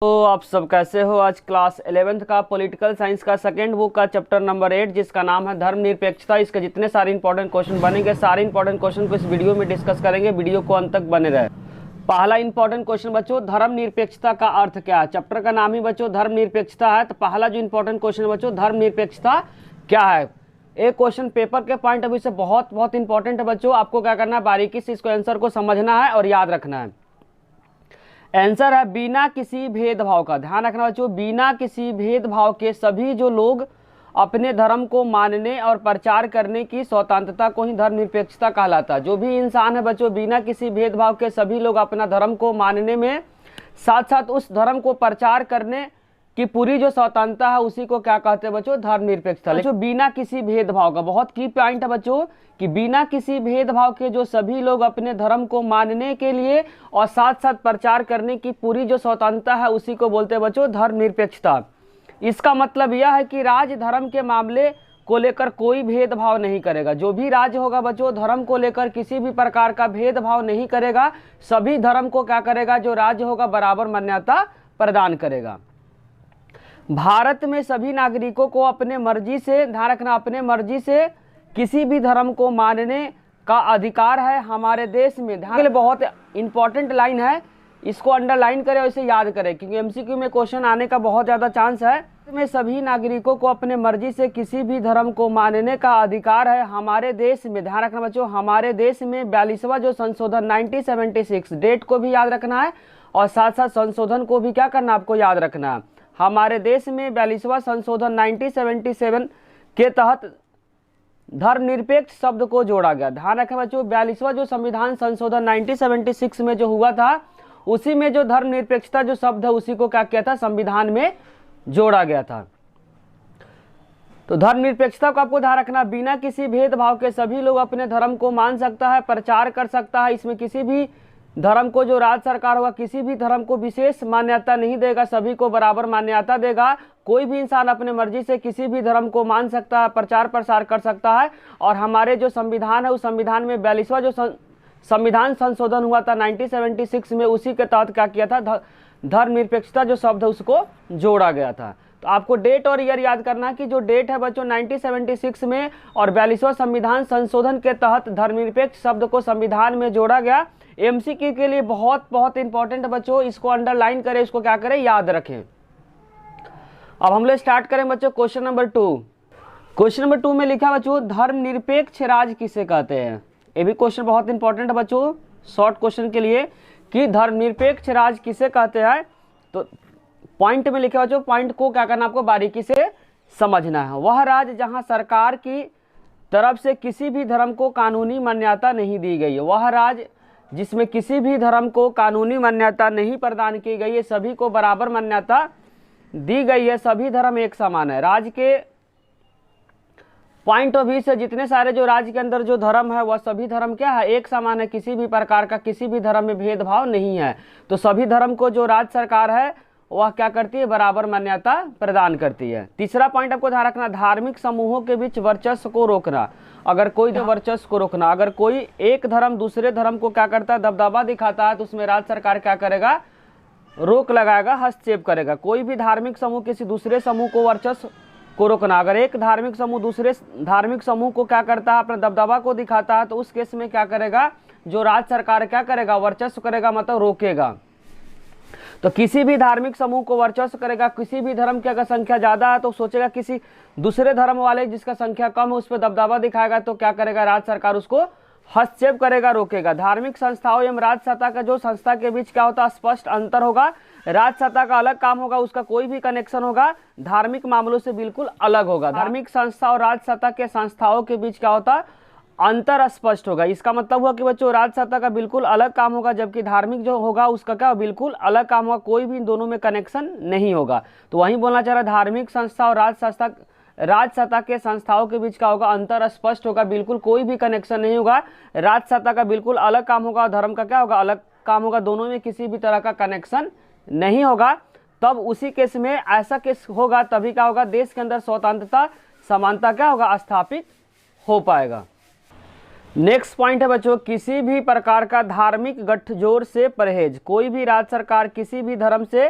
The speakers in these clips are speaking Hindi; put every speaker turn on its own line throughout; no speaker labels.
तो आप सब कैसे हो। आज क्लास 11th का पॉलिटिकल साइंस का सेकेंड बुक का चैप्टर नंबर 8 जिसका नाम है धर्मनिरपेक्षता। इसके जितने सारे इंपॉर्टेंट क्वेश्चन बनेंगे सारे इंपॉर्टेंट क्वेश्चन को इस वीडियो में डिस्कस करेंगे। वीडियो को अंत तक बने रहे। पहला इंपॉर्टेंट क्वेश्चन बच्चों, धर्मनिरपेक्षता का अर्थ क्या है। चैप्टर का नाम ही बच्चों धर्मनिरपेक्षता है। तो पहला जो इंपॉर्टेंट क्वेश्चन बच्चों, धर्मनिरपेक्षता क्या है। एक क्वेश्चन पेपर के पॉइंट ऑफ व्यू से बहुत इंपॉर्टेंट है बच्चों। आपको क्या करना है, बारीकी से इसको आंसर को समझना है और याद रखना है। आंसर है बिना किसी भेदभाव का। ध्यान रखना बच्चों, बिना किसी भेदभाव के सभी जो लोग अपने धर्म को मानने और प्रचार करने की स्वतंत्रता को ही धर्मनिरपेक्षता कहलाता है। जो भी इंसान है बच्चों, बिना किसी भेदभाव के सभी लोग अपना धर्म को मानने में साथ साथ उस धर्म को प्रचार करने की पूरी जो स्वतंत्रता है उसी को क्या कहते हैं बच्चों, धर्मनिरपेक्षता। बच्चों बिना किसी भेदभाव का बहुत की पॉइंट है बच्चों कि बिना किसी भेदभाव के जो सभी लोग अपने धर्म को मानने के लिए और साथ साथ प्रचार करने की पूरी जो स्वतंत्रता है उसी को बोलते हैं बच्चों धर्मनिरपेक्षता। इसका मतलब यह है कि राज धर्म के मामले को लेकर कोई भेदभाव नहीं करेगा। जो भी राज्य होगा बच्चों, धर्म को लेकर किसी भी प्रकार का भेदभाव नहीं करेगा। सभी धर्म को क्या करेगा, जो राज्य होगा बराबर मान्यता प्रदान करेगा। भारत में सभी नागरिकों को अपने मर्जी से, ध्यान रखना, अपने मर्जी से किसी भी धर्म को मानने का अधिकार है हमारे देश में। ध्यान के लिए बहुत इंपॉर्टेंट लाइन है, इसको अंडरलाइन करें और इसे याद करें क्योंकि एमसीक्यू में क्वेश्चन आने का बहुत ज़्यादा चांस है। में सभी नागरिकों को अपने मर्जी से किसी भी धर्म को मानने का अधिकार है हमारे देश में। ध्यान रखना बच्चों, हमारे देश में 42वां जो संशोधन 1976 डेट को भी याद रखना है और साथ साथ संशोधन को भी क्या करना, आपको याद रखना है। हमारे देश में 42वां संशोधन 1977 के तहत धर्मनिरपेक्ष शब्द को जोड़ा गया। ध्यान रखें बच्चों, 42वां जो संविधान संशोधन 1976 में जो हुआ था उसी में जो धर्मनिरपेक्षता जो शब्द है उसी को क्या किया था, संविधान में जोड़ा गया था। तो धर्मनिरपेक्षता को आपको ध्यान रखना, बिना किसी भेदभाव के सभी लोग अपने धर्म को मान सकता है, प्रचार कर सकता है। इसमें किसी भी धर्म को जो राज्य सरकार होगा किसी भी धर्म को विशेष मान्यता नहीं देगा, सभी को बराबर मान्यता देगा। कोई भी इंसान अपने मर्जी से किसी भी धर्म को मान सकता है, प्रचार प्रसार कर सकता है। और हमारे जो संविधान है उस संविधान में 42वां जो संविधान संशोधन हुआ था 1976 में उसी के तहत क्या किया था, धर्मनिरपेक्षता जो शब्द है उसको जोड़ा गया था। तो आपको डेट और ईयर याद करना कि जो डेट है बच्चों 1976 में और 42वां संविधान संशोधन के तहत धर्मनिरपेक्ष शब्द को संविधान में जोड़ा गया। एमसीक्यू के लिए बहुत इंपॉर्टेंट है बच्चों, इसको अंडरलाइन करें, इसको क्या करें, याद रखें। अब हम लोग स्टार्ट करें बच्चों क्वेश्चन नंबर 2। क्वेश्चन नंबर 2 में लिखा बच्चों, धर्मनिरपेक्ष राज्य किसे कहते हैं। ये भी क्वेश्चन बहुत इंपॉर्टेंट है बच्चों शॉर्ट क्वेश्चन के लिए कि धर्मनिरपेक्ष राज्य किसे कहते हैं। तो पॉइंट में लिखा बच्चों, पॉइंट को क्या करना, आपको बारीकी से समझना है। वह राज्य जहां सरकार की तरफ से किसी भी धर्म को कानूनी मान्यता नहीं दी गई है। वह राज्य जिसमें किसी भी धर्म को कानूनी मान्यता नहीं प्रदान की गई है, सभी को बराबर मान्यता दी गई है, सभी धर्म एक समान है। राज्य के पॉइंट ऑफ व्यू से जितने सारे जो राज्य के अंदर जो धर्म है वह सभी धर्म क्या है, एक समान है। किसी भी प्रकार का किसी भी धर्म में भेदभाव नहीं है। तो सभी धर्म को जो राज्य सरकार है वह क्या करती है, बराबर मान्यता प्रदान करती है। तीसरा पॉइंट आपको ध्यान रखना, धार्मिक समूहों के बीच वर्चस्व को रोकना। अगर कोई वर्चस्व को रोकना, अगर कोई एक धर्म दूसरे धर्म को क्या करता है, दबदबा दिखाता है, तो उसमें राज्य सरकार क्या करेगा, रोक लगाएगा, हस्तक्षेप करेगा। कोई भी धार्मिक समूह किसी दूसरे समूह को वर्चस्व को रोकना, अगर एक धार्मिक समूह दूसरे धार्मिक समूह को क्या करता है, अपने दबदबा को दिखाता है, तो उस केस में क्या करेगा, जो राज्य सरकार क्या करेगा, वर्चस्व करेगा, मतलब रोकेगा। तो किसी भी धार्मिक समूह को वर्चस्व करेगा, किसी भी धर्म की अगर संख्या ज़्यादा है तो सोचेगा किसी दूसरे धर्म वाले जिसका संख्या कम है उस पर दबदबा दिखाएगा, तो क्या करेगा, राज्य सरकार उसको हस्तक्षेप करेगा, रोकेगा। धार्मिक संस्थाओं एवं राज्य सत्ता का जो संस्था के बीच क्या होता है, स्पष्ट अंतर होगा। राज्य सत्ता का अलग काम होगा, उसका कोई भी कनेक्शन होगा धार्मिक मामलों से बिल्कुल अलग होगा। धार्मिक संस्था और राज्य सत्ता के संस्थाओं के बीच क्या होता है, अंतर स्पष्ट होगा। इसका मतलब हुआ कि बच्चों राज्य सत्ता का बिल्कुल अलग काम होगा, जबकि धार्मिक जो होगा उसका क्या बिल्कुल अलग काम होगा, कोई भी इन दोनों में कनेक्शन नहीं होगा। तो वहीं बोलना चाह रहा है, धार्मिक संस्था और राज्य सत्ता के संस्थाओं के बीच क्या होगा, अंतर स्पष्ट होगा, बिल्कुल कोई भी कनेक्शन नहीं होगा। राज्य सत्ता का बिल्कुल अलग काम होगा और धर्म का क्या होगा, अलग काम होगा, दोनों में किसी भी तरह का कनेक्शन नहीं होगा। तब उसी केस में ऐसा केस होगा तभी क्या होगा, देश के अंदर स्वतंत्रता समानता क्या होगा, स्थापित हो पाएगा। नेक्स्ट पॉइंट है बच्चों, किसी भी प्रकार का धार्मिक गठजोड़ से परहेज। कोई भी राज्य सरकार किसी भी धर्म से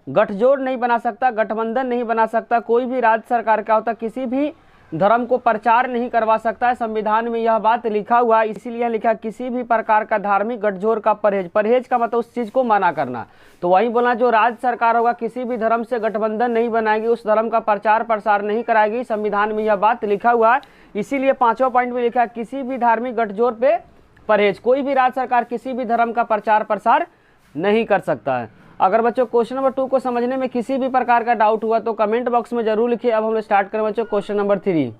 गठजोड़ नहीं बना सकता, गठबंधन नहीं बना सकता, कोई भी राज्य सरकार क्या होता किसी भी धर्म को प्रचार नहीं करवा सकता है। संविधान में यह बात लिखा हुआ है, इसीलिए लिखा किसी भी प्रकार का धार्मिक गठजोड़ का परहेज, परहेज का मतलब उस चीज को मना करना। तो वही बोला जो राज्य सरकार होगा किसी भी धर्म से गठबंधन नहीं बनाएगी, उस धर्म का प्रचार प्रसार नहीं कराएगी। संविधान में यह बात लिखा हुआ है, इसीलिए 5वां पॉइंट में लिखा है किसी भी धार्मिक गठजोड़ पे परहेज, कोई भी राज्य सरकार किसी भी धर्म का प्रचार प्रसार नहीं कर सकता है। अगर बच्चों क्वेश्चन नंबर 2 को समझने में किसी भी प्रकार का डाउट हुआ तो कमेंट बॉक्स में जरूर लिखिए। अब हम लोग स्टार्ट करें बच्चों क्वेश्चन नंबर 3।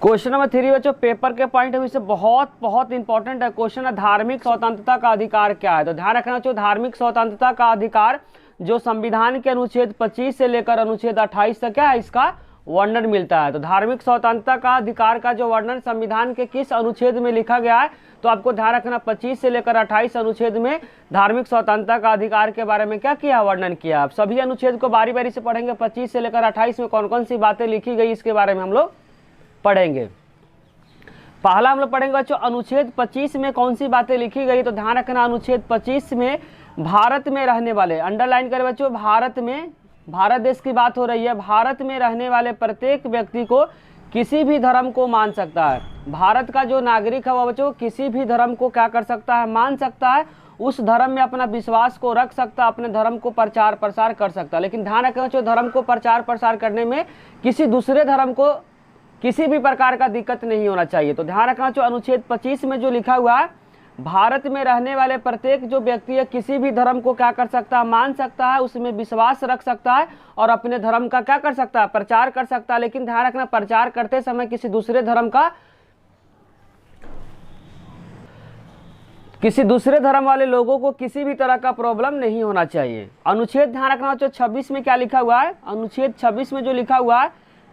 क्वेश्चन नंबर 3 बच्चों पेपर के पॉइंट ऑफ व्यू से बहुत बहुत इंपॉर्टेंट है क्वेश्चन है, धार्मिक स्वतंत्रता का अधिकार क्या है। तो ध्यान रखना चाहिए धार्मिक स्वतंत्रता का अधिकार जो संविधान के अनुच्छेद 25 से लेकर अनुच्छेद 28 तक क्या है इसका वर्णन मिलता है। तो धार्मिक स्वतंत्रता का अधिकार का जो वर्णन संविधान के किस अनुच्छेद में लिखा गया है, तो आपको ध्यान रखना 25 से लेकर 28 अनुच्छेद में धार्मिक स्वतंत्रता का अधिकार के बारे में क्या किया वर्णन किया। आप सभी अनुच्छेद को बारी बारी से पढ़ेंगे, 25 से लेकर 28 में कौन कौन सी बातें लिखी गई इसके बारे में हम लोग पढ़ेंगे। पहला हम लोग पढ़ेंगे बच्चों अनुच्छेद 25 में कौन सी बातें लिखी गई। तो ध्यान रखना अनुच्छेद 25 में भारत में रहने वाले, अंडरलाइन करें बच्चों, भारत में, भारत देश की बात हो रही है, भारत में रहने वाले प्रत्येक व्यक्ति को किसी भी धर्म को मान सकता है। भारत का जो नागरिक है वह बच्चों किसी भी धर्म को क्या कर सकता है, मान सकता है, उस धर्म में अपना विश्वास को रख सकता, अपने धर्म को प्रचार प्रसार कर सकता। लेकिन ध्यान रखें बच्चों धर्म को प्रचार प्रसार करने में किसी दूसरे धर्म को किसी भी प्रकार का दिक्कत नहीं होना चाहिए। तो ध्यान रखना जो अनुच्छेद 25 में जो लिखा हुआ है, भारत में रहने वाले प्रत्येक जो व्यक्ति है किसी भी धर्म को क्या कर सकता है, मान सकता है, उसमें विश्वास रख सकता है और अपने धर्म का क्या कर सकता है, प्रचार कर सकता है। लेकिन ध्यान रखना प्रचार करते समय किसी दूसरे धर्म वाले लोगों को किसी भी तरह का प्रॉब्लम नहीं होना चाहिए। अनुच्छेद ध्यान रखना जो 26 में क्या लिखा हुआ है, अनुच्छेद 26 में जो लिखा हुआ है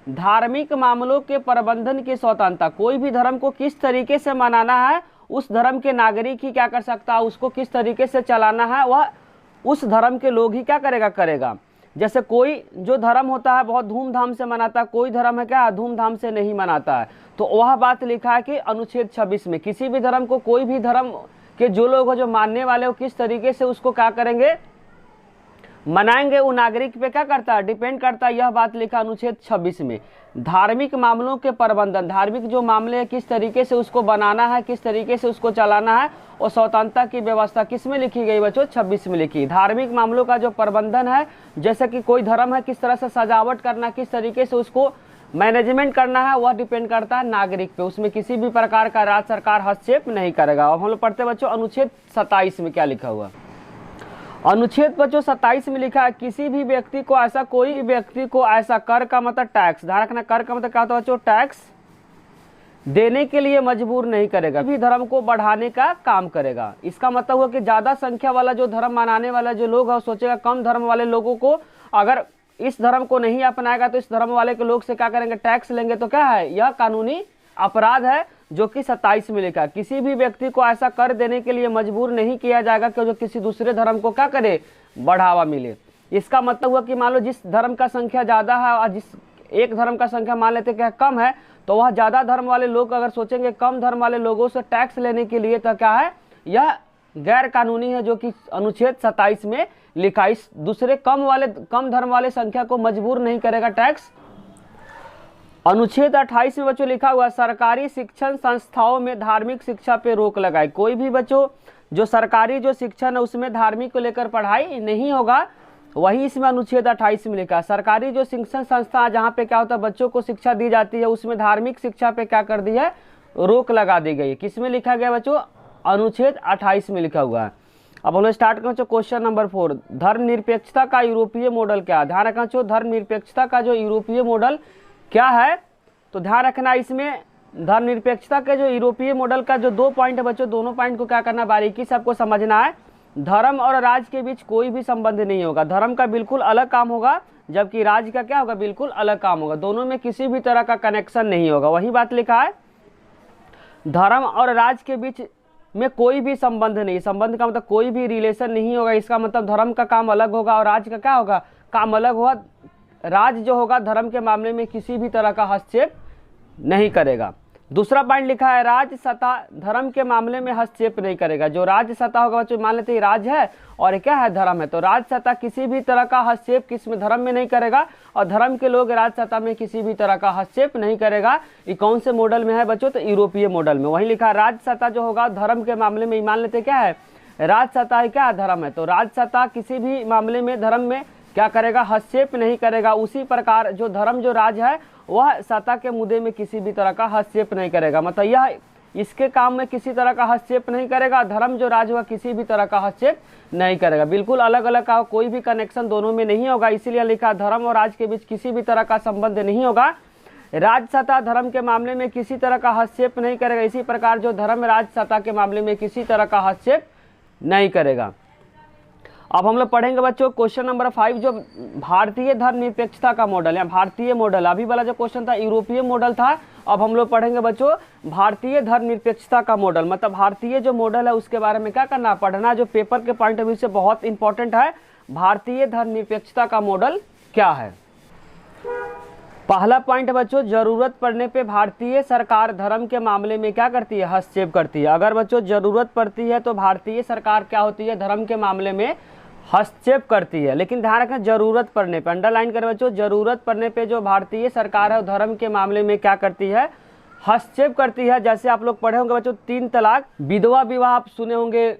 धार्मिक मामलों के प्रबंधन की स्वतंत्रता, कोई भी धर्म को किस तरीके से मनाना है उस धर्म के नागरिक ही क्या कर सकता है, उसको किस तरीके से चलाना है वह उस धर्म के लोग ही क्या करेगा। जैसे कोई जो धर्म होता है बहुत धूमधाम से मनाता है, कोई धर्म है क्या धूमधाम से नहीं मनाता है। तो वह बात लिखा है कि अनुच्छेद 26 में किसी भी धर्म को, कोई भी धर्म के जो लोग जो मानने वाले हो किस तरीके से उसको क्या करेंगे, मनाएंगे, वो नागरिक पे क्या करता है, डिपेंड करता है। यह बात लिखा अनुच्छेद 26 में। धार्मिक मामलों के प्रबंधन, धार्मिक जो मामले हैं किस तरीके से उसको बनाना है, किस तरीके से उसको चलाना है, और स्वतंत्रता की व्यवस्था किस में लिखी गई बच्चों, 26 में लिखी। धार्मिक मामलों का जो प्रबंधन है, जैसे कि कोई धर्म है किस तरह से सजावट करना, किस तरीके से उसको मैनेजमेंट करना है, वह डिपेंड करता है नागरिक पे, उसमें किसी भी प्रकार का राज्य सरकार हस्तक्षेप नहीं करेगा। अब हम लोग पढ़ते बच्चों अनुच्छेद 27 में क्या लिखा हुआ। अनुच्छेद बच्चों 27 में लिखा है किसी भी व्यक्ति को ऐसा, कोई भी व्यक्ति को ऐसा कर का मतलब टैक्स, ध्यान रखना कर का मतलब क्या होता है बच्चों, टैक्स देने के लिए मजबूर नहीं करेगा, भी धर्म को बढ़ाने का काम करेगा। इसका मतलब हुआ कि ज्यादा संख्या वाला जो धर्म मनाने वाला जो लोग है सोचेगा कम धर्म वाले लोगों को अगर इस धर्म को नहीं अपनाएगा तो इस धर्म वाले के लोग से क्या करेंगे, टैक्स लेंगे। तो क्या है, यह कानूनी अपराध है जो कि 27 में लिखा। किसी भी व्यक्ति को ऐसा कर देने के लिए मजबूर नहीं किया जाएगा कि जो किसी दूसरे धर्म को क्या करे, बढ़ावा मिले। इसका मतलब हुआ कि मान लो जिस धर्म का संख्या ज्यादा है और जिस एक धर्म का संख्या मान लेते क्या कम है, तो वह ज्यादा धर्म वाले लोग अगर सोचेंगे कम धर्म वाले लोगों से टैक्स लेने के लिए, तो क्या है, यह गैर कानूनी है जो कि अनुच्छेद 27 में लिखा। इस दूसरे कम धर्म वाले संख्या को मजबूर नहीं करेगा टैक्स। अनुच्छेद 28 में बच्चों लिखा हुआ सरकारी शिक्षण संस्थाओं में धार्मिक शिक्षा पे रोक लगाए। कोई भी बच्चों जो सरकारी जो शिक्षण है उसमें धार्मिक को लेकर पढ़ाई नहीं होगा, वही इसमें अनुच्छेद 28 में लिखा। सरकारी जो शिक्षण संस्था जहाँ पे क्या होता है बच्चों को शिक्षा दी जाती है, उसमें धार्मिक शिक्षा पे क्या कर दी है, रोक लगा दी गई है। किसमें लिखा गया बच्चों, अनुच्छेद 28 में लिखा हुआ है। अब हम लोग स्टार्ट करें क्वेश्चन नंबर 4, धर्मनिरपेक्षता का यूरोपीय मॉडल क्या है। ध्यान रखना चाहिए धर्मनिरपेक्षता का जो यूरोपीय मॉडल क्या है, तो ध्यान रखना इसमें धर्मनिरपेक्षता के जो यूरोपीय मॉडल का जो 2 पॉइंट है बच्चों, दोनों पॉइंट को क्या करना बारीकी से आपको समझना है। धर्म और राज्य के बीच कोई भी संबंध नहीं होगा, धर्म का बिल्कुल अलग काम होगा, जबकि राज्य का क्या होगा, बिल्कुल अलग काम होगा। दोनों में किसी भी तरह का कनेक्शन नहीं होगा। वही बात लिखा है, धर्म और राज्य के बीच में कोई भी संबंध नहीं, संबंध का मतलब कोई भी रिलेशन नहीं होगा। इसका मतलब धर्म का काम अलग होगा और राज्य का क्या होगा, काम अलग होगा। राज्य जो होगा धर्म के मामले में किसी भी तरह का हस्तक्षेप नहीं करेगा। दूसरा पॉइंट लिखा है राज्य सत्ता धर्म के मामले में हस्तक्षेप नहीं करेगा। जो राज्य सत्ता होगा बच्चों, मान लेते हैं राज्य है और क्या है, धर्म है, तो राज्य सत्ता किसी भी तरह का हस्तक्षेप किस में, धर्म में नहीं करेगा, और धर्म के लोग राज्य सत्ता में किसी भी तरह का हस्तक्षेप नहीं करेगा। ये कौन से मॉडल में है बच्चों, तो यूरोपीय मॉडल में। वहीं लिखा राज्य सत्ता जो होगा धर्म के मामले में, मान लेते क्या है, राज्य सत्ता है, क्या है, धर्म है, तो राज्य सत्ता किसी भी मामले में धर्म में क्या करेगा, हस्तक्षेप नहीं करेगा। उसी प्रकार जो धर्म जो राज्य है वह सत्ता के मुद्दे में किसी भी तरह का हस्तक्षेप नहीं करेगा। मतलब यह इसके काम में किसी तरह का हस्तक्षेप नहीं करेगा, धर्म जो राज्य होगा किसी भी तरह का हस्तक्षेप नहीं करेगा। बिल्कुल अलग अलग का कोई भी कनेक्शन दोनों में नहीं होगा, इसीलिए लिखा धर्म और राज्य के बीच किसी भी तरह का संबंध नहीं होगा। राज्य सत्ता धर्म के मामले में किसी तरह का हस्तक्षेप नहीं करेगा, इसी प्रकार जो धर्म राज्य सत्ता के मामले में किसी तरह का हस्तक्षेप नहीं करेगा। अब हम लोग पढ़ेंगे बच्चों क्वेश्चन नंबर 5, जो भारतीय धर्मनिरपेक्षता का मॉडल है। भारतीय मॉडल, अभी वाला जो क्वेश्चन था यूरोपीय मॉडल था, अब हम लोग पढ़ेंगे बच्चों भारतीय धर्मनिरपेक्षता का मॉडल। मतलब भारतीय जो मॉडल है उसके बारे में क्या करना, पढ़ना, जो पेपर के पॉइंट ऑफ व्यू से बहुत इंपॉर्टेंट है। भारतीय धर्मनिरपेक्षता का मॉडल क्या है। पहला पॉइंट है बच्चों, जरूरत पड़ने पे भारतीय सरकार धर्म के मामले में क्या करती है, हस्तक्षेप करती है। अगर बच्चों जरूरत पड़ती है तो भारतीय सरकार क्या होती है, धर्म के मामले में हस्तक्षेप करती है। लेकिन ध्यान रखना जरूरत पड़ने पे, अंडरलाइन करें बच्चों, जरूरत पड़ने पे जो भारतीय सरकार है धर्म के मामले में क्या करती है, हस्तक्षेप करती है। जैसे आप लोग पढ़े होंगे बच्चों 3 तलाक, विधवा विवाह आप सुने होंगे,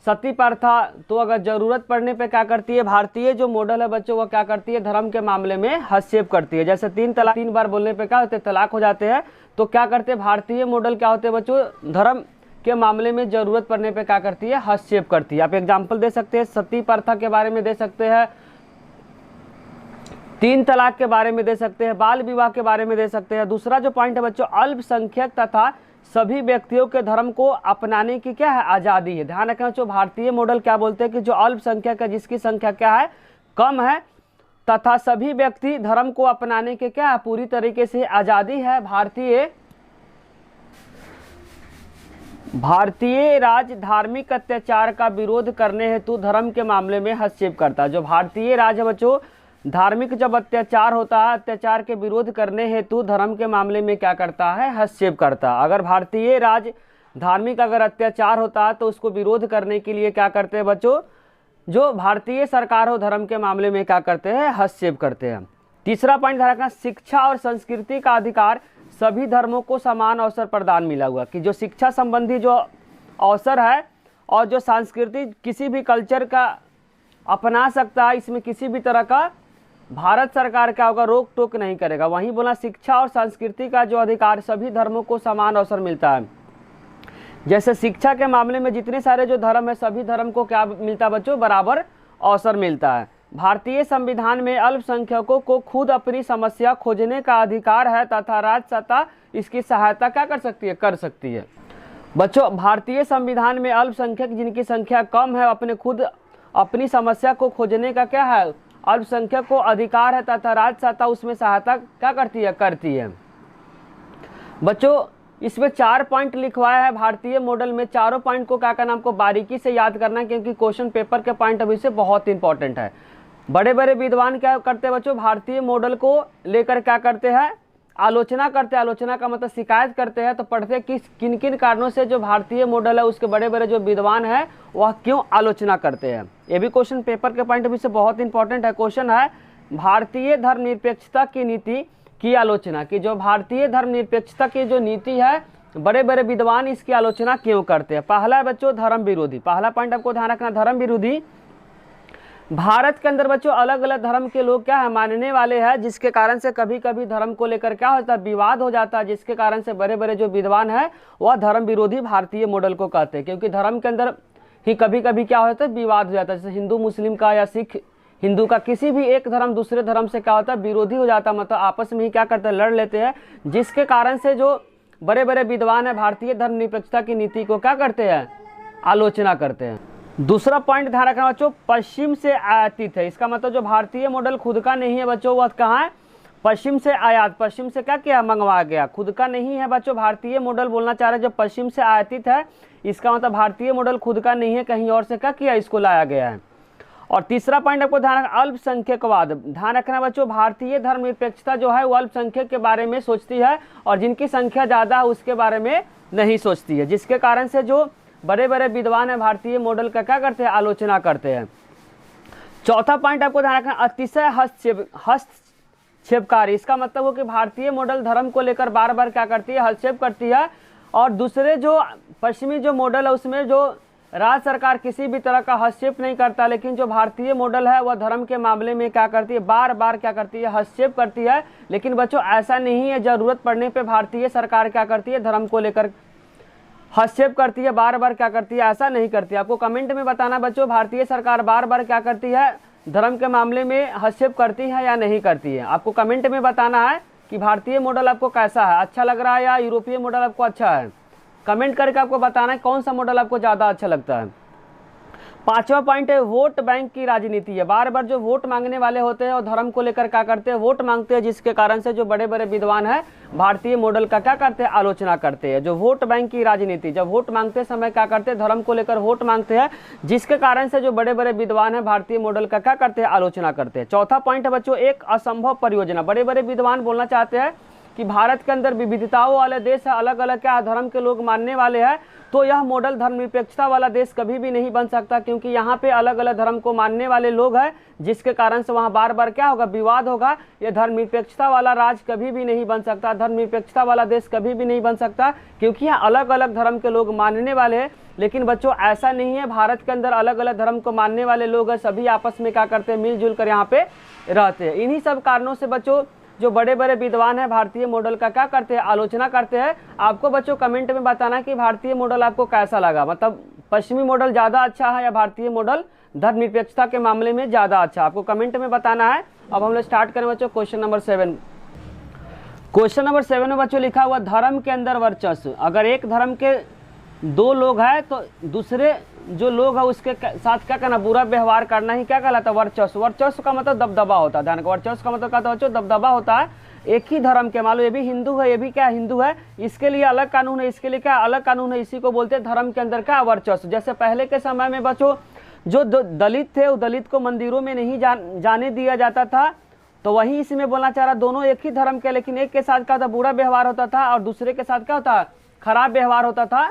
सती प्रथा, तो अगर जरूरत पड़ने पे क्या करती है, भारतीय जो मॉडल है बच्चों वह क्या करती है, धर्म के मामले में हस्तक्षेप करती है। जैसे 3 तलाक 3 बार बोलने पे क्या होते हैं, तलाक हो जाते हैं, तो क्या करते हैं, भारतीय मॉडल क्या होते हैं बच्चों, धर्म के मामले में जरूरत पड़ने पे क्या करती है, हस्तक्षेप करती है। आप एग्जाम्पल दे सकते हैं, सती प्रथा के बारे में दे सकते हैं, 3 तलाक के बारे में दे सकते हैं, बाल विवाह के बारे में दे सकते हैं। दूसरा जो पॉइंट है बच्चों, अल्पसंख्यक तथा सभी व्यक्तियों के धर्म को अपनाने की क्या है, आज़ादी है। ध्यान रखें बच्चों, भारतीय मॉडल क्या बोलते हैं कि जो अल्पसंख्यक है, जिसकी संख्या क्या है, कम है, तथा सभी व्यक्ति धर्म को अपनाने के क्या है, पूरी तरीके से आज़ादी है। भारतीय राज्य धार्मिक अत्याचार का विरोध करने हेतु धर्म के मामले में हस्तक्षेप करता है। जो भारतीय राज्य बच्चों धार्मिक जब अत्याचार होता है, अत्याचार के विरोध करने हेतु धर्म के मामले में क्या करता है, हस्तक्षेप करता है। अगर भारतीय राज्य धार्मिक अगर अत्याचार होता है तो उसको विरोध करने के लिए क्या करते हैं बच्चों, जो भारतीय सरकार हो धर्म के मामले में क्या करते हैं, हस्तक्षेप करते हैं। तीसरा पॉइंट ध्यान रखना, शिक्षा और संस्कृति का अधिकार सभी धर्मों को समान अवसर प्रदान मिला हुआ, कि जो शिक्षा संबंधी जो अवसर है और जो सांस्कृतिक किसी भी कल्चर का अपना सकता है, इसमें किसी भी तरह का भारत सरकार क्या होगा, रोक टोक नहीं करेगा। वहीं बोला शिक्षा और संस्कृति का जो अधिकार सभी धर्मों को समान अवसर मिलता है। जैसे शिक्षा के मामले में जितने सारे जो धर्म है सभी धर्म को क्या मिलता है बच्चों, बराबर अवसर मिलता है। भारतीय संविधान में अल्पसंख्यकों को खुद अपनी समस्या खोजने का अधिकार है तथा राज्य सत्ता इसकी सहायता क्या कर सकती है। बच्चों भारतीय संविधान में अल्पसंख्यक जिनकी संख्या कम है अपने खुद अपनी समस्या को खोजने का क्या है, अल्पसंख्यक को अधिकार है तथा राज्य सत्ता उसमें सहायता क्या करती है। बच्चों इसमें 4 पॉइंट लिखवाया है भारतीय मॉडल में, चारों पॉइंट को क्या करना, आपको बारीकी से याद करना है क्योंकि क्वेश्चन पेपर के पॉइंट ऑफ व्यू से बहुत इंपॉर्टेंट है। बड़े बड़े विद्वान क्या करते हैं बच्चों, भारतीय मॉडल को लेकर क्या करते हैं, आलोचना करते हैं। आलोचना का मतलब शिकायत करते हैं, तो पढ़ते हैं किन किन कारणों से जो भारतीय मॉडल है उसके बड़े बड़े जो विद्वान है वह क्यों आलोचना करते हैं। ये भी क्वेश्चन पेपर के पॉइंट ऑफ व्यू से बहुत इंपॉर्टेंट है। क्वेश्चन है भारतीय धर्मनिरपेक्षता की नीति की आलोचना, कि जो भारतीय धर्मनिरपेक्षता की जो नीति है बड़े बड़े विद्वान इसकी आलोचना क्यों करते हैं। पहला है बच्चों धर्म विरोधी, पहला पॉइंट आपको ध्यान रखना, धर्म विरोधी। भारत के अंदर बच्चों अलग अलग धर्म के लोग क्या है, मानने वाले हैं, जिसके कारण से कभी कभी धर्म को लेकर क्या होता है, विवाद हो जाता है, जिसके कारण से बड़े बड़े जो विद्वान हैं वह धर्म विरोधी भारतीय मॉडल को कहते हैं। क्योंकि धर्म के अंदर ही कभी कभी क्या होता है, विवाद हो जाता है। जैसे हिंदू मुस्लिम का या सिख हिंदू का, किसी भी एक धर्म दूसरे धर्म से क्या होता है, विरोधी हो जाता है, मतलब आपस में ही क्या करते हैं, लड़ लेते हैं, जिसके कारण से जो बड़े बड़े विद्वान है भारतीय धर्मनिरपेक्षता की नीति को क्या करते हैं, आलोचना करते हैं। दूसरा पॉइंट ध्यान रखना बच्चों, पश्चिम से आयातित है। इसका मतलब जो भारतीय मॉडल खुद का नहीं है बच्चों, वह कहाँ है, पश्चिम से आयात, पश्चिम से क्या किया, मंगवा गया, खुद का नहीं है बच्चों। भारतीय मॉडल बोलना चाह रहे हैं जो पश्चिम से आयातित है, इसका मतलब भारतीय मॉडल खुद का नहीं है, कहीं और से क्या किया, इसको लाया गया है। और तीसरा पॉइंट आपको ध्यान रखना, अल्पसंख्यकवाद। ध्यान रखना बच्चों, भारतीय धर्मनिरपेक्षता जो है वो अल्पसंख्यक के बारे में सोचती है और जिनकी संख्या ज़्यादा है उसके बारे में नहीं सोचती है, जिसके कारण से जो बड़े बड़े विद्वान हैं भारतीय मॉडल का क्या करते हैं, आलोचना करते हैं। चौथा पॉइंट आपको ध्यान रखना, अतिशय हस्तक्षेपकारी। इसका मतलब हो कि भारतीय मॉडल धर्म को लेकर बार बार क्या करती है, हस्तक्षेप करती है, और दूसरे जो पश्चिमी जो मॉडल है उसमें जो राज्य सरकार किसी भी तरह का हस्तक्षेप नहीं करता, लेकिन जो भारतीय मॉडल है वह धर्म के मामले में क्या करती है, बार बार क्या करती है, हस्तक्षेप करती है। लेकिन बच्चों ऐसा नहीं है, जरूरत पड़ने पे भारतीय सरकार क्या करती है, धर्म को लेकर हस्तक्षेप करती है, बार बार क्या करती है, ऐसा नहीं करती है। आपको कमेंट में बताना बच्चों, भारतीय सरकार बार बार क्या करती है, धर्म के मामले में हस्तक्षेप करती है या नहीं करती है। आपको कमेंट में बताना है कि भारतीय मॉडल आपको कैसा है, अच्छा लग रहा है या यूरोपीय मॉडल आपको अच्छा है। कमेंट करके आपको बताना है कौन सा मॉडल आपको ज़्यादा अच्छा लगता है। पांचवा पॉइंट है वोट बैंक की राजनीति है। बार बार जो वोट मांगने वाले होते हैं और धर्म को लेकर क्या करते हैं, वोट मांगते हैं, जिसके कारण से जो बड़े बड़े विद्वान हैं भारतीय मॉडल का क्या करते हैं, आलोचना करते हैं। जो वोट बैंक की राजनीति, जब वोट मांगते समय क्या करते हैं, धर्म को लेकर वोट मांगते हैं, जिसके कारण से जो बड़े बड़े विद्वान हैं भारतीय मॉडल का क्या करते हैं, आलोचना करते हैं। चौथा पॉइंट है बच्चों, एक असंभव परियोजना। बड़े बड़े विद्वान बोलना चाहते हैं कि भारत के अंदर विविधताओं वाले देश है, अलग अलग क्या धर्म के लोग मानने वाले हैं, तो यह मॉडल धर्मनिरपेक्षता वाला देश कभी भी नहीं बन सकता, क्योंकि यहाँ पे अलग अलग धर्म को मानने वाले लोग हैं, जिसके कारण से वहाँ बार बार क्या होगा, विवाद होगा। यह धर्मनिरपेक्षता वाला राज्य कभी भी नहीं बन सकता, धर्मनिरपेक्षता वाला देश कभी भी नहीं बन सकता, क्योंकि यहाँ अलग अलग धर्म के लोग मानने वाले हैं। लेकिन बच्चों ऐसा नहीं है, भारत के अंदर अलग अलग धर्म को मानने वाले लोग हैं, सभी आपस में क्या करते हैं, मिलजुल कर यहाँ पे रहते हैं। इन्हीं सब कारणों से बच्चों जो बड़े बड़े विद्वान हैं भारतीय मॉडल का क्या करते हैं, आलोचना करते हैं। आपको बच्चों कमेंट में बताना कि भारतीय मॉडल आपको कैसा लगा, मतलब पश्चिमी मॉडल ज़्यादा अच्छा है या भारतीय मॉडल धर्मनिरपेक्षता के मामले में ज़्यादा अच्छा, आपको कमेंट में बताना है। अब हम लोग स्टार्ट करें बच्चों क्वेश्चन नंबर 7। क्वेश्चन नंबर 7 में बच्चों लिखा हुआ, धर्म के अंदर वर्चस्व। अगर एक धर्म के दो लोग हैं तो दूसरे जो लोग है उसके साथ क्या करना, बुरा व्यवहार करना ही क्या कहलाता है, वर्चस्व। वर्चस्व का मतलब दबदबा होता है। ध्यान रखो, वर्चस्व का मतलब क्या होता है, दबदबा होता है। एक ही धर्म के, मान लो ये भी हिंदू है, ये भी क्या हिंदू है, इसके लिए अलग कानून है, इसके लिए क्या अलग कानून है, इसी को बोलते हैं धर्म के अंदर क्या, वर्चस्व। जैसे पहले के समय में बच्चों जो दलित थे, वो दलित को मंदिरों में नहीं जाने दिया जाता था, तो वही इसमें बोलना चाह रहा, दोनों एक ही धर्म के, लेकिन एक के साथ क्या था, बुरा व्यवहार होता था और दूसरे के साथ क्या होता, खराब व्यवहार होता था।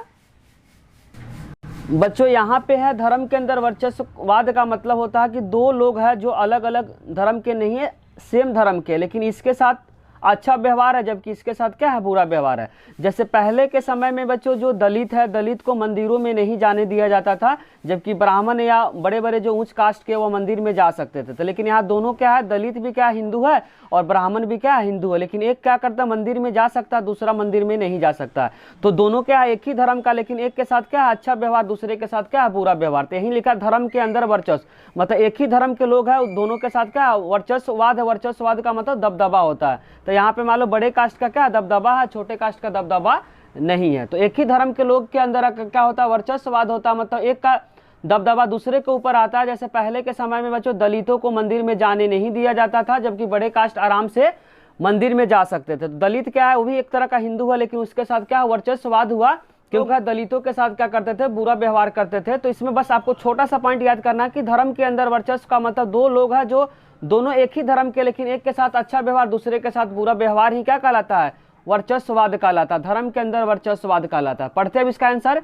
बच्चों यहाँ पे है धर्म के अंदर वर्चस्ववाद का मतलब होता है कि दो लोग हैं जो अलग अलग धर्म के नहीं है, सेम धर्म के, लेकिन इसके साथ अच्छा व्यवहार है जबकि इसके साथ क्या है, बुरा व्यवहार है। जैसे पहले के समय में बच्चों जो दलित है, दलित को मंदिरों में नहीं जाने दिया जाता था, जबकि ब्राह्मण या बड़े बड़े जो उच्च कास्ट के वो मंदिर में जा सकते थे। तो लेकिन यहाँ दोनों क्या है, दलित भी क्या हिंदू है और ब्राह्मण भी क्या हिंदू है, लेकिन एक क्या करता मंदिर में जा सकता है, दूसरा मंदिर में नहीं जा सकता। तो दोनों क्या है, एक ही धर्म का, लेकिन एक के साथ क्या है अच्छा व्यवहार, दूसरे के साथ क्या है बुरा व्यवहार। तो यही लिखा धर्म के अंदर वर्चस्व, मतलब एक ही धर्म के लोग हैं, दोनों के साथ क्या वर्चस्ववाद है। वर्चस्ववाद का मतलब दबदबा होता है। तो यहाँ पे मान लो बड़े कास्ट का क्या दबदबा है, छोटे कास्ट का दबदबा नहीं है। तो एक ही धर्म के लोग के अंदर क्या होता है, वर्चस्ववाद होता है, मतलब एक का दबदबा दूसरे के ऊपर आता है। जैसे पहले के समय में बच्चों दलितों को मंदिर में जाने नहीं दिया जाता था, जबकि बड़े कास्ट आराम से मंदिर में जा सकते थे। तो दलित क्या है, वो भी एक तरह का हिंदू है, लेकिन उसके साथ क्या वर्चस्ववाद हुआ, क्योंकि दलितों के साथ क्या करते थे, बुरा व्यवहार करते थे। तो इसमें बस आपको छोटा सा पॉइंट याद करना कि धर्म के अंदर वर्चस्व का मतलब दो लोग हैं जो दोनों एक ही धर्म के, लेकिन एक के साथ अच्छा व्यवहार, दूसरे के साथ बुरा व्यवहार ही क्या कहलाता है, वर्चस्ववाद कहलाता है। धर्म के अंदर वर्चस्ववाद कहलाता है। पढ़ते हैं इसका आंसर,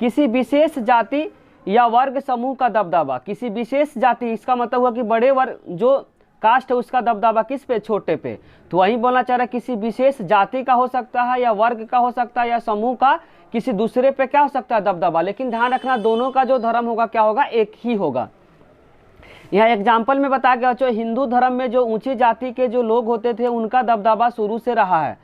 किसी विशेष जाति या वर्ग समूह का दबदबा। किसी विशेष जाति, इसका मतलब हुआ कि बड़े वर्ग जो कास्ट है उसका दबदबा किस पे, छोटे पे। तो वही बोलना चाह रहा है किसी विशेष जाति का हो सकता है या वर्ग का हो सकता है या समूह का, किसी दूसरे पे क्या हो सकता है, दबदबा। लेकिन ध्यान रखना दोनों का जो धर्म होगा क्या होगा, एक ही होगा। यहाँ एग्जाम्पल में बताया गया बच्चों, हिंदू धर्म में जो ऊंची जाति के जो लोग होते थे उनका दबदबा शुरू से रहा है।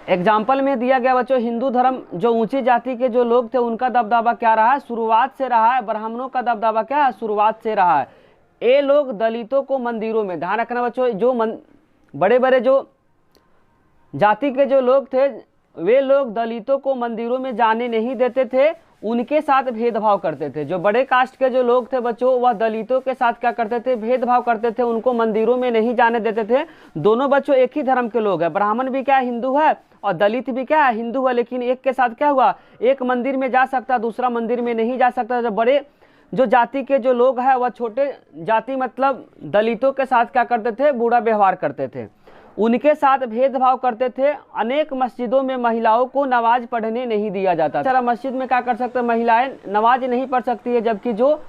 एग्जाम्पल में दिया गया बच्चों, हिंदू धर्म जो ऊंची जाति के जो लोग थे उनका दबदबा क्या रहा है, शुरुआत से रहा है। ब्राह्मणों का दबदबा क्या है, शुरुआत से रहा है। ये लोग दलितों को मंदिरों में, ध्यान रखना बच्चों, जो बड़े बड़े जो जाति के जो लोग थे वे लोग दलितों को मंदिरों में जाने नहीं देते थे, उनके साथ भेदभाव करते थे। जो बड़े कास्ट के जो लोग थे बच्चों, वह दलितों के साथ क्या करते थे, भेदभाव करते थे, उनको मंदिरों में नहीं जाने देते थे। दोनों बच्चों एक ही धर्म के लोग हैं, ब्राह्मण भी क्या हिंदू है और दलित भी क्या है हिंदू है, लेकिन एक के साथ क्या हुआ, एक मंदिर में जा सकता, दूसरा मंदिर में नहीं जा सकता। जब बड़े जो जाति के जो लोग हैं वह छोटे जाति मतलब दलितों के साथ क्या करते थे, बुरा व्यवहार करते थे, उनके साथ भेदभाव करते थे। अनेक मस्जिदों में महिलाओं को नमाज पढ़ने नहीं दिया जाता। सारा मस्जिद में क्या कर सकते, महिलाएं नमाज नहीं पढ़ सकती है, जबकि जो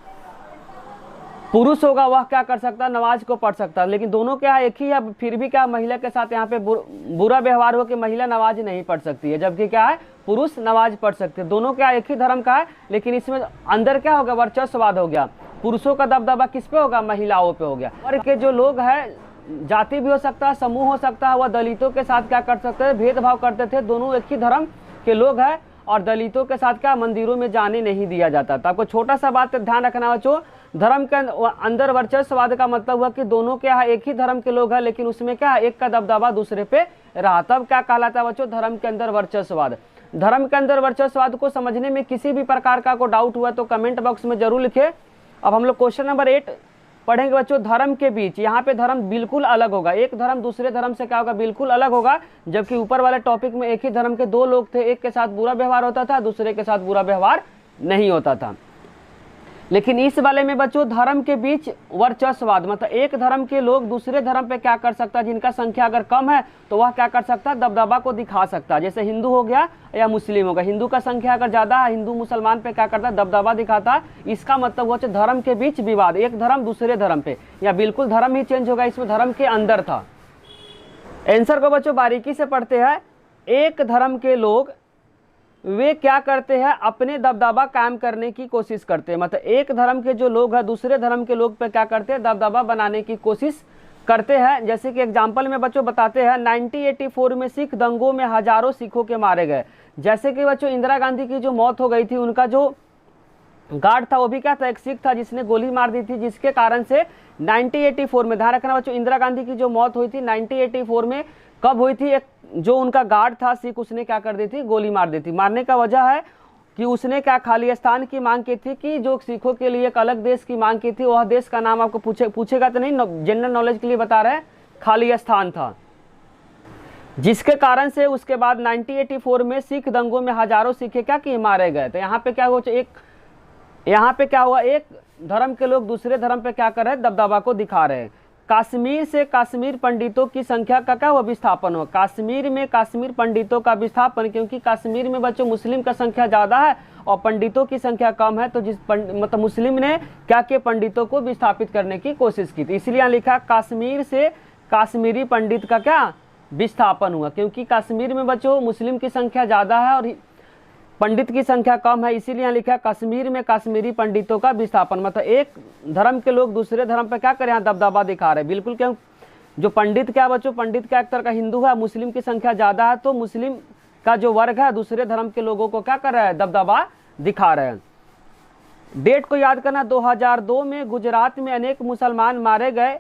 पुरुष होगा वह क्या कर सकता है, नमाज को पढ़ सकता है। लेकिन दोनों क्या एक ही है, फिर भी क्या महिला के साथ यहाँ पे बुरा व्यवहार हो कि महिला नमाज नहीं पढ़ सकती है, जबकि क्या है पुरुष नमाज पढ़ सकते हैं। दोनों क्या एक ही धर्म का है, लेकिन इसमें अंदर क्या होगा, वर्चस्ववाद हो गया। पुरुषों का दबदबा किस पे होगा, महिलाओं पे हो गया। वर्ग के जो लोग हैं, जाति भी हो सकता है, समूह हो सकता है, वह दलितों के साथ क्या कर सकते हैं, भेदभाव करते थे। दोनों एक ही धर्म के लोग हैं और दलितों के साथ क्या मंदिरों में जाने नहीं दिया जाता था। आपको छोटा सा बात ध्यान रखना बच्चों, धर्म के अंदर वर्चस्ववाद का मतलब हुआ कि दोनों क्या है एक ही धर्म के लोग हैं, लेकिन उसमें क्या है एक का दबदबा दूसरे पे रहा, तब क्या कहलाता है बच्चों, धर्म के अंदर वर्चस्ववाद। धर्म के अंदर वर्चस्ववाद को समझने में किसी भी प्रकार का को डाउट हुआ तो कमेंट बॉक्स में जरूर लिखे। अब हम लोग क्वेश्चन नंबर 8 पढ़ेंगे बच्चों, धर्म के बीच। यहाँ पे धर्म बिल्कुल अलग होगा, एक धर्म दूसरे धर्म से क्या होगा, बिल्कुल अलग होगा। जबकि ऊपर वाले टॉपिक में एक ही धर्म के दो लोग थे, एक के साथ बुरा व्यवहार होता था, दूसरे के साथ बुरा व्यवहार नहीं होता था। लेकिन इस वाले में बच्चों धर्म के बीच वर्चस्ववाद, मतलब एक धर्म के लोग दूसरे धर्म पे क्या कर सकता है, जिनका संख्या अगर कम है तो वह क्या कर सकता है, दबदबा को दिखा सकता है। जैसे हिंदू हो गया या मुस्लिम होगा, हिंदू का संख्या अगर ज्यादा है, हिंदू मुसलमान पे क्या करता है, दबदबा दिखाता है। इसका मतलब हुआ धर्म के बीच विवाद, एक धर्म दूसरे धर्म पे, या बिल्कुल धर्म ही चेंज होगा, इसमें धर्म के अंदर था। आंसर को बच्चों बारीकी से पढ़ते हैं। एक धर्म के लोग वे क्या करते हैं, अपने दबदबा कायम करने की कोशिश करते हैं। मतलब एक धर्म के जो लोग हैं दूसरे धर्म के लोग पे क्या करते हैं, दबदबा बनाने की कोशिश करते हैं। जैसे कि एग्जांपल में बच्चों बताते हैं, 1984 में सिख दंगों में हजारों सिखों के मारे गए। जैसे कि बच्चों इंदिरा गांधी की जो मौत हो गई थी, उनका जो गार्ड था वो भी क्या था, एक सिख था जिसने गोली मार दी थी, जिसके कारण से 1984 में, ध्यान रखना बच्चों, इंदिरा गांधी की जो मौत हुई थी 1984 में कब हुई थी, एक जो उनका गार्ड था सिख, उसने क्या कर दी थी, गोली मार दी थी। मारने का वजह है कि उसने क्या खालिस्तान की मांग की थी, कि जो सिखों के लिए एक अलग देश की मांग की थी। वह देश का नाम आपको पूछेगा तो नहीं, जनरल नॉलेज के लिए बता रहे हैं, खालिस्तान था। जिसके कारण से उसके बाद 1984 में सिख दंगों में हजारों सिखे क्या किए, मारे गए। तो यहाँ पे क्या हुआ, यहाँ पे क्या हुआ, एक धर्म के लोग दूसरे धर्म पे क्या कर रहे हैं, दबदबा को दिखा रहे हैं। कश्मीर से कश्मीर पंडितों की संख्या का क्या हुआ, विस्थापन हुआ। कश्मीर में कश्मीर पंडितों का विस्थापन, क्योंकि कश्मीर में बच्चों मुस्लिम का संख्या ज़्यादा है और पंडितों की संख्या कम है, तो मतलब मुस्लिम ने क्या किया, पंडितों को विस्थापित करने की कोशिश की थी। इसलिए यहाँ लिखा कश्मीर से कश्मीरी पंडित का क्या विस्थापन हुआ, क्योंकि कश्मीर में बच्चों मुस्लिम की संख्या ज़्यादा है और पंडित की संख्या कम है। इसीलिए यहाँ लिखा कश्मीर में कश्मीरी पंडितों का विस्थापन। मतलब एक धर्म के लोग दूसरे धर्म पे क्या करें, यहाँ दबदबा दिखा रहे हैं। बिल्कुल, क्यों, जो पंडित क्या बच्चों, पंडित क्या एक तरह का हिंदू है, मुस्लिम की संख्या ज़्यादा है, तो मुस्लिम का जो वर्ग है दूसरे धर्म के लोगों को क्या कर रहा है, दबदबा दिखा रहे हैं। डेट को याद करना, 2002 में गुजरात में अनेक मुसलमान मारे गए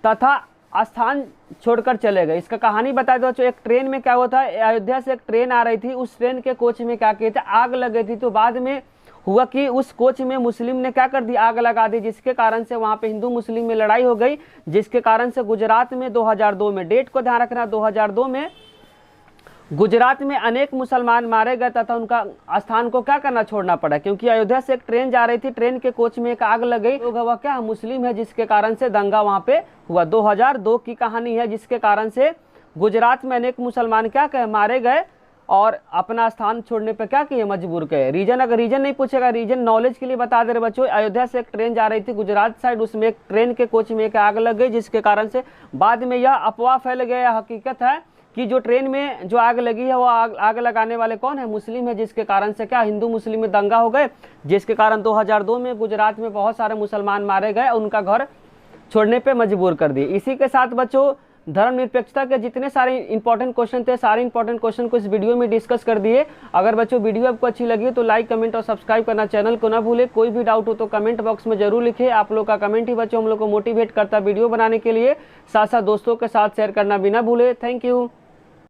तथा स्थान छोड़कर चले गए। इसका कहानी बता दो। एक ट्रेन में क्या हुआ था, अयोध्या से एक ट्रेन आ रही थी, उस ट्रेन के कोच में क्या किए थे, आग लग गई थी। तो बाद में हुआ कि उस कोच में मुस्लिम ने क्या कर दी, आग लगा दी, जिसके कारण से वहाँ पे हिंदू मुस्लिम में लड़ाई हो गई, जिसके कारण से गुजरात में 2002 में, डेट को ध्यान रखना, 2002 में गुजरात में अनेक मुसलमान मारे गए तथा उनका स्थान को क्या करना, छोड़ना पड़ा, क्योंकि अयोध्या से एक ट्रेन जा रही थी, ट्रेन के कोच में एक आग लग गई। लोग वह क्या मुस्लिम है, जिसके कारण से दंगा वहाँ पे हुआ। 2002 की कहानी है, जिसके कारण से गुजरात में अनेक मुसलमान क्या कहे, मारे गए और अपना स्थान छोड़ने पे क्या किए, मजबूर किए। रीजन, अगर रीजन नहीं पूछेगा, रीजन नॉलेज के लिए बता दे रहे बच्चों। अयोध्या से एक ट्रेन जा रही थी गुजरात साइड, उसमें एक ट्रेन के कोच में एक आग लग गई, जिसके कारण से बाद में यह अफवाह फैल गया, हकीकत है कि जो ट्रेन में जो आग लगी है वो आग लगाने वाले कौन है, मुस्लिम है, जिसके कारण से क्या हिंदू मुस्लिम में दंगा हो गए, जिसके कारण 2002 में गुजरात में बहुत सारे मुसलमान मारे गए और उनका घर छोड़ने पे मजबूर कर दिए। इसी के साथ बच्चों धर्मनिरपेक्षता के जितने सारे इंपॉर्टेंट क्वेश्चन थे, सारे इंपॉर्टेंट क्वेश्चन को इस वीडियो में डिस्कस कर दिए। अगर बच्चों वीडियो आपको अच्छी लगी तो लाइक, कमेंट और सब्सक्राइब करना चैनल को ना भूले। कोई भी डाउट हो तो कमेंट बॉक्स में जरूर लिखे। आप लोग का कमेंट ही बच्चों हम लोग को मोटिवेट करता वीडियो बनाने के लिए। साथ साथ दोस्तों के साथ शेयर करना भी ना भूले। Thank you.